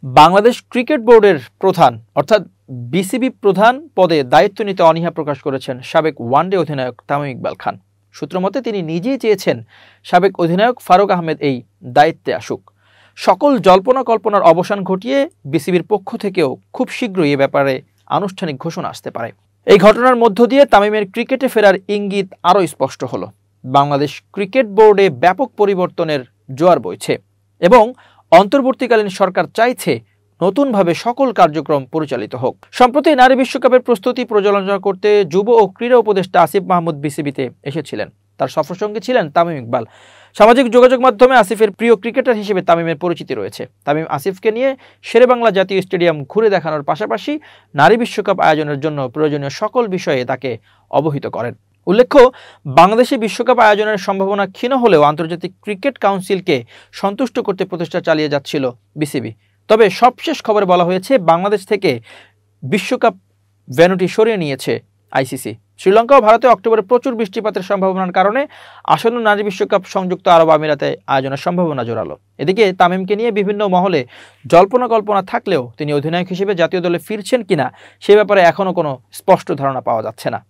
Bangladesh cricket বোর্ডের প্রধান অর্থাৎ বিসিবি প্রধান পদে দায়িত্ব নিতে অনীহা প্রকাশ করেছেন সাবেক ওয়ানডে অধিনায়ক তামিম ইকবাল খান। সূত্রমতে তিনি নিজেই চেয়েছেন সাবেক অধিনায়ক ফারুক আহমেদ এই দায়িত্বে আসুক। সকল জল্পনা কল্পনার অবসান ঘটিয়ে বিসিবির পক্ষ থেকেও খুব শীঘ্রই এ ব্যাপারে আনুষ্ঠানিক ঘোষণা আসতে পারে। এই ঘটনার মধ্য দিয়ে তামিমের ক্রিকেটে ফেরার ইঙ্গিত আরও স্পষ্ট হলো। বাংলাদেশ ক্রিকেট বোর্ডে ব্যাপক পরিবর্তনের জোয়ার বইছে এবং অন্তর্বর্তীকালীন সরকার চাইছে নতুনভাবে সকল কার্যক্রম পরিচালিত হোক। সম্প্রতি নারী বিশ্বকাপের প্রস্তুতি পর্যালোচনা করতে যুব ও ক্রীড়া উপদেষ্টা আসিফ মাহমুদ বিসিবিতে এসেছিলেন। তার সফরসঙ্গী ছিলেন তামিম ইকবাল। সামাজিক যোগাযোগ মাধ্যমে আসিফের প্রিয় ক্রিকেটার হিসেবে তামিমের পরিচিতি রয়েছে। তামিম আসিফকে নিয়ে শেরেবাংলা জাতীয় স্টেডিয়াম ঘুরে দেখানোর পাশাপাশি নারী বিশ্বকাপ আয়োজনের জন্য প্রয়োজনীয় সকল বিষয়ে তাকে অবহিত করেন। উল্লেখ্য, বাংলাদেশে বিশ্বকাপ আয়োজনের সম্ভাবনা ক্ষীণ হলেও আন্তর্জাতিক ক্রিকেট কাউন্সিলকে সন্তুষ্ট করতে প্রচেষ্টা চালিয়ে যাচ্ছিল বিসিবি। তবে সবশেষ খবরে বলা হয়েছে বাংলাদেশ থেকে বিশ্বকাপ ভেন্যুটি সরিয়ে নিয়েছে আইসিসি। শ্রীলঙ্কা ও ভারতে অক্টোবরে প্রচুর বৃষ্টিপাতের সম্ভাবনার কারণে আসন্ন নারী বিশ্বকাপ সংযুক্ত আরব আমিরাতে আয়োজনের সম্ভাবনা জোরালো। এদিকে তামিমকে নিয়ে বিভিন্ন মহলে জল্পনা কল্পনা থাকলেও তিনি অধিনায়ক হিসেবে জাতীয় দলে ফিরছেন কিনা সে ব্যাপারে এখনও কোনো স্পষ্ট ধারণা পাওয়া যাচ্ছে না।